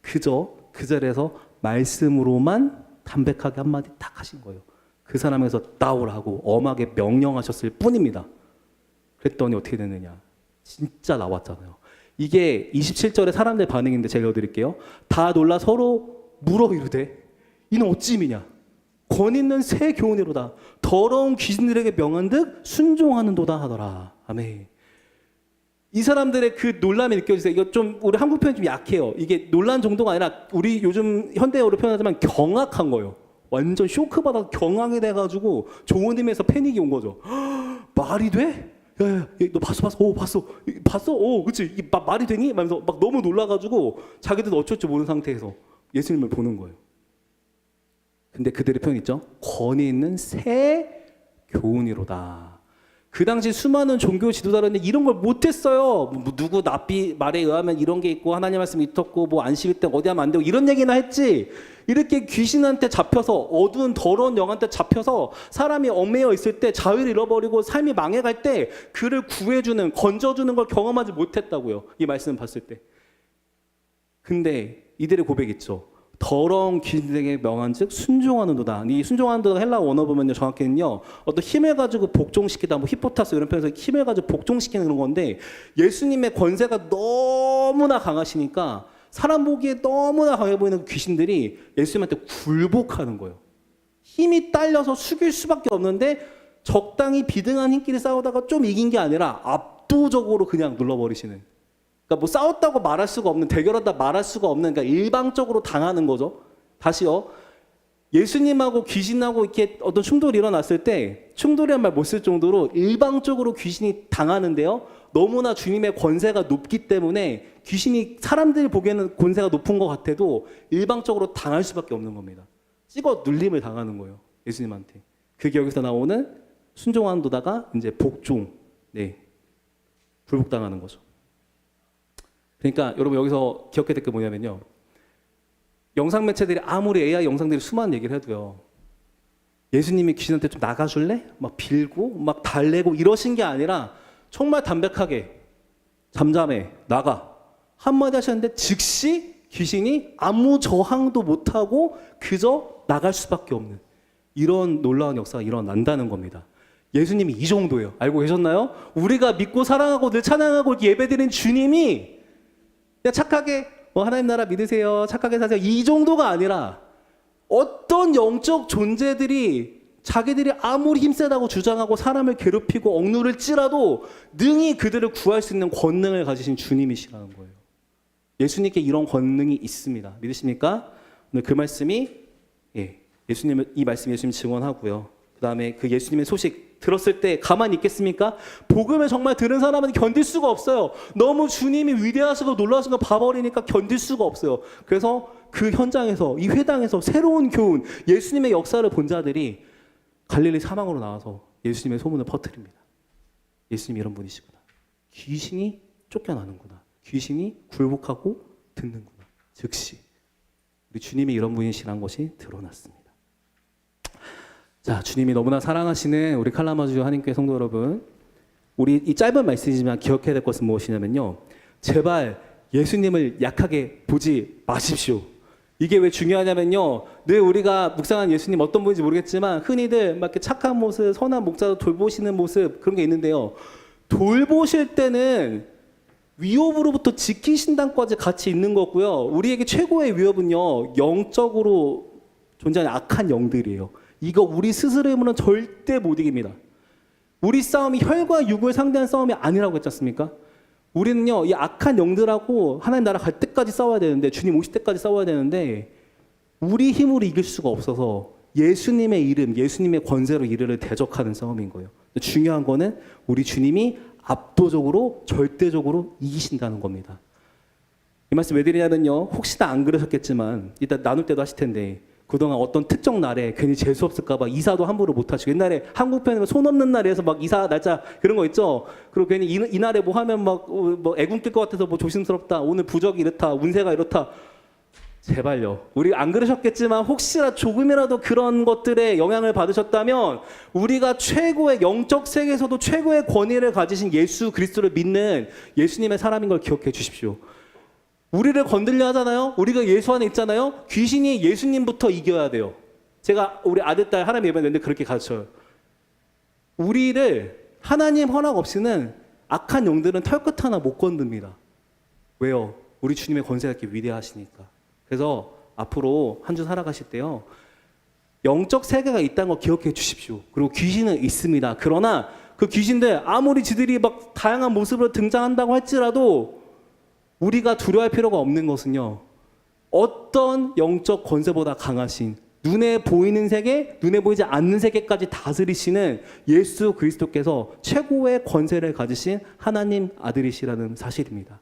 그저 그 자리에서 말씀으로만 담백하게 한마디 딱 하신 거예요. 그 사람에서 나오라고 엄하게 명령하셨을 뿐입니다. 그랬더니 어떻게 되느냐. 진짜 나왔잖아요. 이게 27절의 사람들의 반응인데 제가 읽어드릴게요. 다 놀라 서로 물어 이르되 이는 어찌미냐. 권 있는 새 교훈이로다. 더러운 귀신들에게 명한듯 순종하는도다 하더라. 아멘. 이 사람들의 그 놀람이 느껴지세요? 이거 좀 우리 한국 표현 좀 약해요. 이게 놀란 정도가 아니라 우리 요즘 현대어로 표현하자면 경악한 거예요. 완전 쇼크받아 경악이 돼가지고 좋은 의미에서 패닉이 온 거죠. 말이 돼? 야야, 너 봤어? 오, 봤어? 오, 그치? 이게 말이 되니? 말면서 막 너무 놀라가지고 자기들도 어쩔 줄 모르는 상태에서 예수님을 보는 거예요. 근데 그들의 표현 있죠? 권위 있는 새 교훈이로다. 그 당시 수많은 종교 지도자들은 이런 걸 못했어요. 뭐 누구 납비 말에 의하면 이런 게 있고 하나님 말씀이 있었고 뭐 안식일 때 어디 하면 안 되고 이런 얘기나 했지. 이렇게 귀신한테 잡혀서 어두운 더러운 영한테 잡혀서 사람이 얽매여 있을 때 자유를 잃어버리고 삶이 망해갈 때 그를 구해주는 건져주는 걸 경험하지 못했다고요. 이 말씀을 봤을 때. 근데 이들의 고백 있죠. 더러운 귀신에게 명한즉 순종하는도다. 이 순종하는도가 헬라 원어 보면요 정확히는요 어떤 힘을 가지고 복종시키다, 뭐 히포타스 이런 표현에서 힘을 가지고 복종시키는 그런 건데 예수님의 권세가 너무나 강하시니까 사람 보기에 너무나 강해 보이는 귀신들이 예수님한테 굴복하는 거예요. 힘이 딸려서 숙일 수밖에 없는데 적당히 비등한 힘끼리 싸우다가 좀 이긴 게 아니라 압도적으로 그냥 눌러버리시는. 그러니까 뭐 싸웠다고 말할 수가 없는, 대결하다 말할 수가 없는, 그러니까 일방적으로 당하는 거죠. 다시요. 예수님하고 귀신하고 이렇게 어떤 충돌이 일어났을 때 충돌이란 말 못 쓸 정도로 일방적으로 귀신이 당하는데요. 너무나 주님의 권세가 높기 때문에 귀신이 사람들이 보기에는 권세가 높은 것 같아도 일방적으로 당할 수밖에 없는 겁니다. 찍어 눌림을 당하는 거예요. 예수님한테. 그게 여기서 나오는 순종한도다가 이제 복종, 네, 굴복당하는 거죠. 그러니까 여러분 여기서 기억해야 될 게 뭐냐면요. 영상 매체들이 아무리 AI 영상들이 수많은 얘기를 해도요. 예수님이 귀신한테 좀 나가줄래? 막 빌고 막 달래고 이러신 게 아니라 정말 담백하게 잠잠해 나가 한마디 하셨는데 즉시 귀신이 아무 저항도 못하고 그저 나갈 수밖에 없는 이런 놀라운 역사가 일어난다는 겁니다. 예수님이 이 정도예요. 알고 계셨나요? 우리가 믿고 사랑하고 늘 찬양하고 예배드린 주님이 그냥 착하게 하나님 나라 믿으세요. 착하게 사세요. 이 정도가 아니라 어떤 영적 존재들이 자기들이 아무리 힘세다고 주장하고 사람을 괴롭히고 억누를 찌라도 능히 그들을 구할 수 있는 권능을 가지신 주님이시라는 거예요. 예수님께 이런 권능이 있습니다. 믿으십니까? 오늘 그 말씀이 이 말씀 예수님 증언하고요. 그 다음에 그 예수님의 소식 들었을 때 가만히 있겠습니까? 복음을 정말 들은 사람은 견딜 수가 없어요. 너무 주님이 위대하시고 놀라신 거 봐버리니까 견딜 수가 없어요. 그래서 그 현장에서 이 회당에서 새로운 교훈, 예수님의 역사를 본 자들이 갈릴리 사막으로 나와서 예수님의 소문을 퍼뜨립니다. 예수님이 이런 분이시구나. 귀신이 쫓겨나는구나. 귀신이 굴복하고 듣는구나. 즉시 우리 주님이 이런 분이시라는 것이 드러났습니다. 자, 주님이 너무나 사랑하시는 우리 칼라마주 하나님교회 성도 여러분, 우리 이 짧은 말씀이지만 기억해야 될 것은 무엇이냐면요. 제발 예수님을 약하게 보지 마십시오. 이게 왜 중요하냐면요. 늘 우리가 묵상한 예수님 어떤 분인지 모르겠지만 흔히들 막 이렇게 착한 모습, 선한 목자도 돌보시는 모습 그런 게 있는데요. 돌보실 때는 위협으로부터 지키신다까지 같이 있는 거고요. 우리에게 최고의 위협은요. 영적으로 존재하는 악한 영들이에요. 이거 우리 스스로의 힘으로는 절대 못 이깁니다. 우리 싸움이 혈과 육을 상대한 싸움이 아니라고 했지 않습니까? 우리는요, 이 악한 영들하고 하나님 나라 갈 때까지 싸워야 되는데, 주님 오실 때까지 싸워야 되는데, 우리 힘으로 이길 수가 없어서 예수님의 이름, 예수님의 권세로 이를 대적하는 싸움인 거예요. 중요한 거는 우리 주님이 압도적으로, 절대적으로 이기신다는 겁니다. 이 말씀 왜 드리냐면요, 혹시나 안 그러셨겠지만, 이따 나눌 때도 하실 텐데, 그동안 어떤 특정 날에 괜히 재수 없을까봐 이사도 함부로 못 하시고, 옛날에 한국 편에 손 없는 날에서 막 이사 날짜 그런 거 있죠? 그리고 괜히 이 날에 뭐 하면 뭐 애군 낄 것 같아서 뭐 조심스럽다, 오늘 부적이 이렇다, 운세가 이렇다. 제발요. 우리 안 그러셨겠지만 혹시나 조금이라도 그런 것들에 영향을 받으셨다면 우리가 최고의 영적 세계에서도 최고의 권위를 가지신 예수 그리스도를 믿는 예수님의 사람인 걸 기억해 주십시오. 우리를 건들려 하잖아요. 우리가 예수 안에 있잖아요. 귀신이 예수님부터 이겨야 돼요. 제가 우리 아들 딸 하나님 예배했는데 그렇게 가르쳐요. 우리를 하나님 허락 없이는 악한 영들은 털끝 하나 못 건듭니다. 왜요? 우리 주님의 권세가 이렇게 위대하시니까. 그래서 앞으로 한 주 살아가실 때요, 영적 세계가 있다는 거 기억해 주십시오. 그리고 귀신은 있습니다. 그러나 그 귀신들 아무리 지들이 막 다양한 모습으로 등장한다고 할지라도 우리가 두려워할 필요가 없는 것은요, 어떤 영적 권세보다 강하신, 눈에 보이는 세계, 눈에 보이지 않는 세계까지 다스리시는 예수 그리스도께서 최고의 권세를 가지신 하나님 아들이시라는 사실입니다.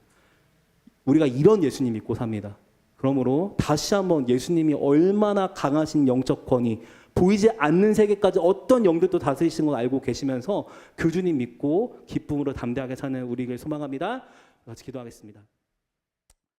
우리가 이런 예수님 믿고 삽니다. 그러므로 다시 한번 예수님이 얼마나 강하신 영적 권위, 보이지 않는 세계까지 어떤 영들도 다스리시는 걸 알고 계시면서 그 주님 믿고 기쁨으로 담대하게 사는 우리를 소망합니다. 같이 기도하겠습니다.